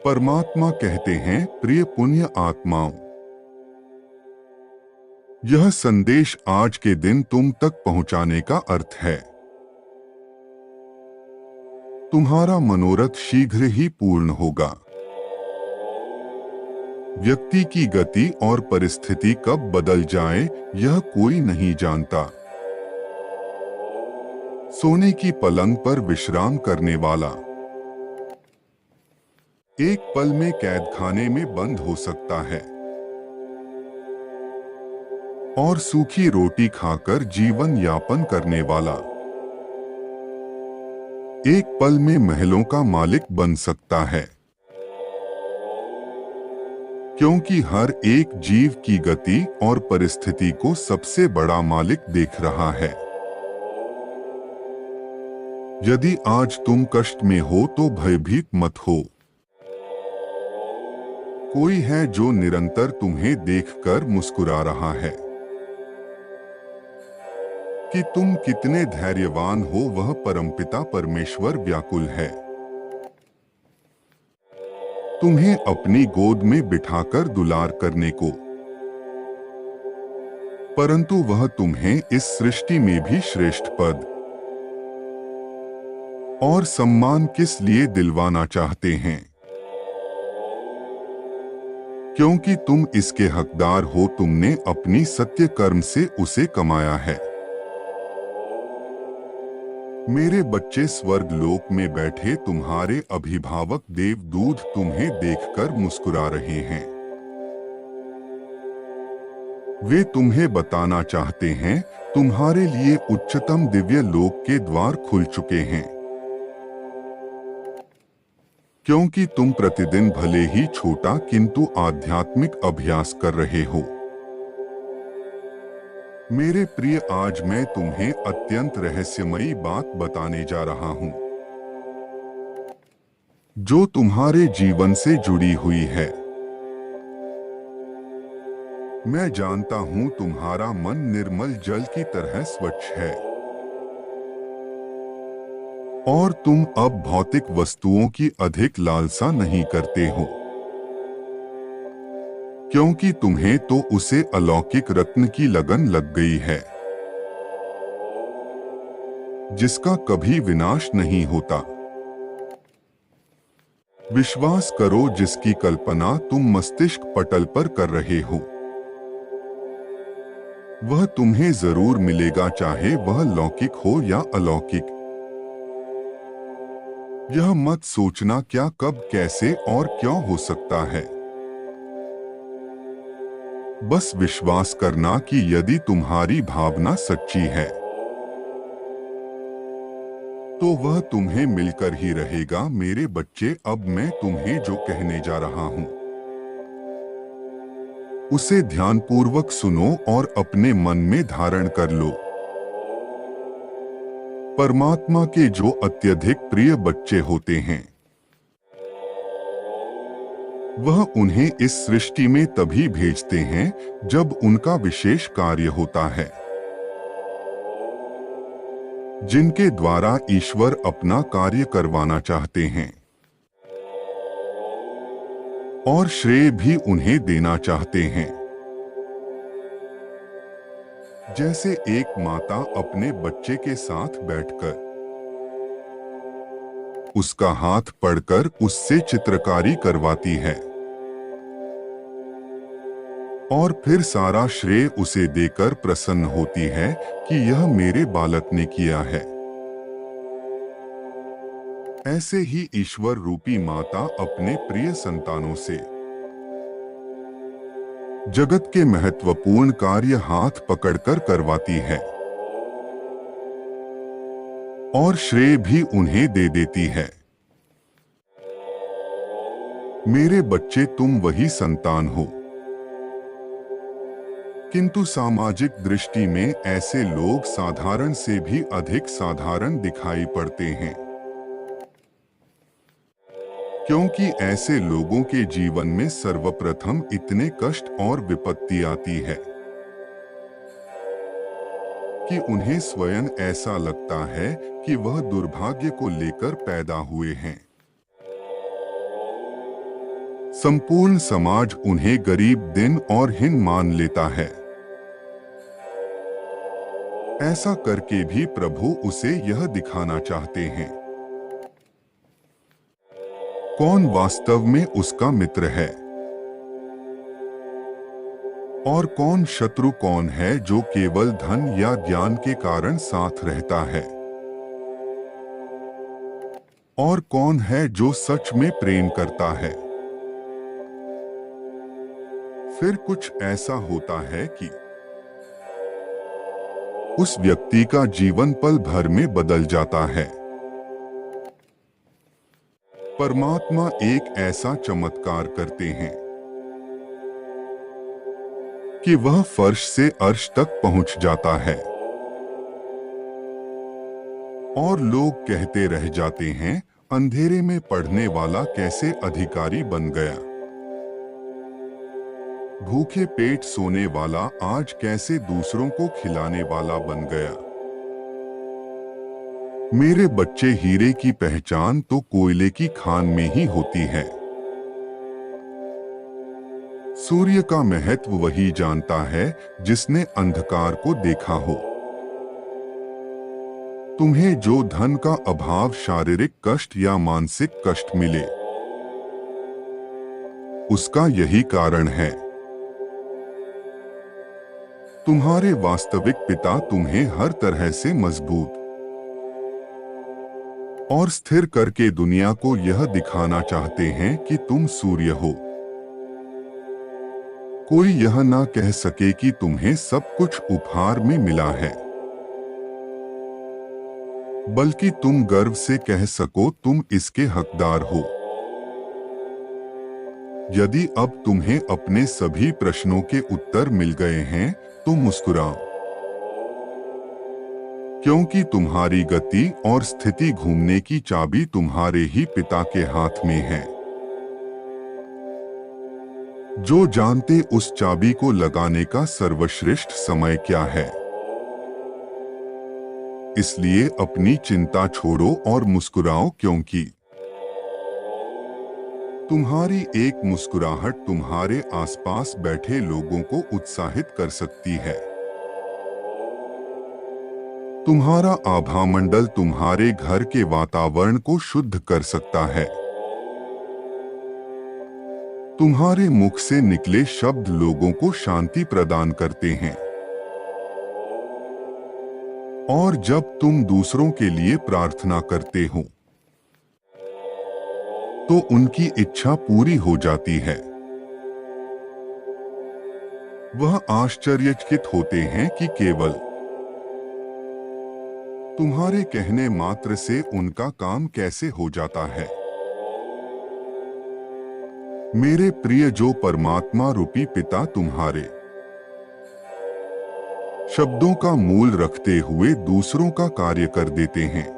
परमात्मा कहते हैं, प्रिय पुण्य आत्माओं, यह संदेश आज के दिन तुम तक पहुंचाने का अर्थ है। तुम्हारा मनोरथ शीघ्र ही पूर्ण होगा। व्यक्ति की गति और परिस्थिति कब बदल जाए, यह कोई नहीं जानता। सोने की पलंग पर विश्राम करने वाला एक पल में कैद खाने में बंद हो सकता है, और सूखी रोटी खाकर जीवन यापन करने वाला एक पल में महलों का मालिक बन सकता है। क्योंकि हर एक जीव की गति और परिस्थिति को सबसे बड़ा मालिक देख रहा है। यदि आज तुम कष्ट में हो तो भयभीत मत हो। कोई है जो निरंतर तुम्हें देखकर मुस्कुरा रहा है। कि तुम कितने धैर्यवान हो, वह परमपिता परमेश्वर व्याकुल है तुम्हें अपनी गोद में बिठाकर दुलार करने को। परंतु वह तुम्हें इस सृष्टि में भी श्रेष्ठ पद और सम्मान किस लिए दिलवाना चाहते हैं? क्योंकि तुम इसके हकदार हो। तुमने अपनी सत्य कर्म से उसे कमाया है। मेरे बच्चे, स्वर्ग लोक में बैठे तुम्हारे अभिभावक देवदूत तुम्हें देखकर मुस्कुरा रहे हैं। वे तुम्हें बताना चाहते हैं, तुम्हारे लिए उच्चतम दिव्य लोक के द्वार खुल चुके हैं। क्योंकि तुम प्रतिदिन भले ही छोटा किंतु आध्यात्मिक अभ्यास कर रहे हो। मेरे प्रिय, आज मैं तुम्हें अत्यंत रहस्यमयी बात बताने जा रहा हूं, जो तुम्हारे जीवन से जुड़ी हुई है। मैं जानता हूं तुम्हारा मन निर्मल जल की तरह स्वच्छ है, और तुम अब भौतिक वस्तुओं की अधिक लालसा नहीं करते हो। क्योंकि तुम्हें तो उसे अलौकिक रत्न की लगन लग गई है, जिसका कभी विनाश नहीं होता। विश्वास करो, जिसकी कल्पना तुम मस्तिष्क पटल पर कर रहे हो, वह तुम्हें जरूर मिलेगा, चाहे वह लौकिक हो या अलौकिक। यह मत सोचना क्या, कब, कैसे और क्यों हो सकता है। बस विश्वास करना कि यदि तुम्हारी भावना सच्ची है तो वह तुम्हें मिलकर ही रहेगा। मेरे बच्चे, अब मैं तुम्हें जो कहने जा रहा हूं उसे ध्यानपूर्वक सुनो और अपने मन में धारण कर लो। परमात्मा के जो अत्यधिक प्रिय बच्चे होते हैं, वह उन्हें इस सृष्टि में तभी भेजते हैं जब उनका विशेष कार्य होता है, जिनके द्वारा ईश्वर अपना कार्य करवाना चाहते हैं और श्रेय भी उन्हें देना चाहते हैं। जैसे एक माता अपने बच्चे के साथ बैठकर उसका हाथ पकड़कर उससे चित्रकारी करवाती है और फिर सारा श्रेय उसे देकर प्रसन्न होती है कि यह मेरे बालक ने किया है। ऐसे ही ईश्वर रूपी माता अपने प्रिय संतानों से जगत के महत्वपूर्ण कार्य हाथ पकड़कर करवाती है और श्रेय भी उन्हें दे देती है। मेरे बच्चे, तुम वही संतान हो, किंतु सामाजिक दृष्टि में ऐसे लोग साधारण से भी अधिक साधारण दिखाई पड़ते हैं। क्योंकि ऐसे लोगों के जीवन में सर्वप्रथम इतने कष्ट और विपत्ति आती है कि उन्हें स्वयं ऐसा लगता है कि वह दुर्भाग्य को लेकर पैदा हुए हैं। संपूर्ण समाज उन्हें गरीब, दिन और हीन मान लेता है। ऐसा करके भी प्रभु उसे यह दिखाना चाहते हैं कौन वास्तव में उसका मित्र है और कौन शत्रु, कौन है जो केवल धन या ज्ञान के कारण साथ रहता है और कौन है जो सच में प्रेम करता है। फिर कुछ ऐसा होता है कि उस व्यक्ति का जीवन पल भर में बदल जाता है। परमात्मा एक ऐसा चमत्कार करते हैं कि वह फर्श से अर्श तक पहुंच जाता है और लोग कहते रह जाते हैं, अंधेरे में पढ़ने वाला कैसे अधिकारी बन गया, भूखे पेट सोने वाला आज कैसे दूसरों को खिलाने वाला बन गया। मेरे बच्चे, हीरे की पहचान तो कोयले की खान में ही होती है। सूर्य का महत्व वही जानता है जिसने अंधकार को देखा हो। तुम्हें जो धन का अभाव, शारीरिक कष्ट या मानसिक कष्ट मिले, उसका यही कारण है। तुम्हारे वास्तविक पिता तुम्हें हर तरह से मजबूत और स्थिर करके दुनिया को यह दिखाना चाहते हैं कि तुम सूर्य हो। कोई यह ना कह सके कि तुम्हें सब कुछ उपहार में मिला है, बल्कि तुम गर्व से कह सको तुम इसके हकदार हो। यदि अब तुम्हें अपने सभी प्रश्नों के उत्तर मिल गए हैं तो मुस्कुराओ, क्योंकि तुम्हारी गति और स्थिति घूमने की चाबी तुम्हारे ही पिता के हाथ में है, जो जानते उस चाबी को लगाने का सर्वश्रेष्ठ समय क्या है। इसलिए अपनी चिंता छोड़ो और मुस्कुराओ, क्योंकि तुम्हारी एक मुस्कुराहट तुम्हारे आसपास बैठे लोगों को उत्साहित कर सकती है। तुम्हारा आभामंडल तुम्हारे घर के वातावरण को शुद्ध कर सकता है। तुम्हारे मुख से निकले शब्द लोगों को शांति प्रदान करते हैं और जब तुम दूसरों के लिए प्रार्थना करते हो तो उनकी इच्छा पूरी हो जाती है। वह आश्चर्यचकित होते हैं कि केवल तुम्हारे कहने मात्र से उनका काम कैसे हो जाता है। मेरे प्रिय, जो परमात्मा रूपी पिता तुम्हारे शब्दों का मूल रखते हुए दूसरों का कार्य कर देते हैं,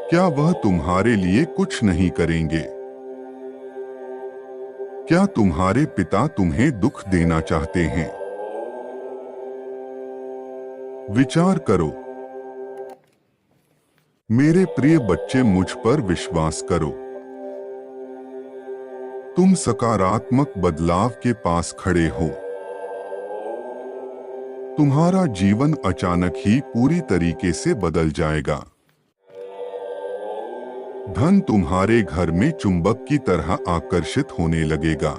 क्या वह तुम्हारे लिए कुछ नहीं करेंगे? क्या तुम्हारे पिता तुम्हें दुख देना चाहते हैं? विचार करो। मेरे प्रिय बच्चे, मुझ पर विश्वास करो। तुम सकारात्मक बदलाव के पास खड़े हो। तुम्हारा जीवन अचानक ही पूरी तरीके से बदल जाएगा। धन तुम्हारे घर में चुंबक की तरह आकर्षित होने लगेगा।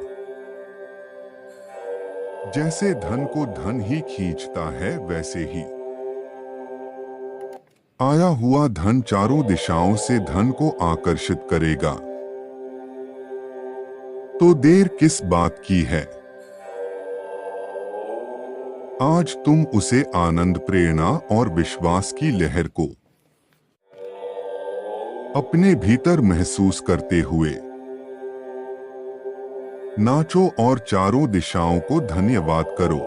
जैसे धन को धन ही खींचता है, वैसे ही आया हुआ धन चारों दिशाओं से धन को आकर्षित करेगा। तो देर किस बात की है? आज तुम उसे आनंद, प्रेरणा और विश्वास की लहर को अपने भीतर महसूस करते हुए नाचो और चारों दिशाओं को धन्यवाद करो।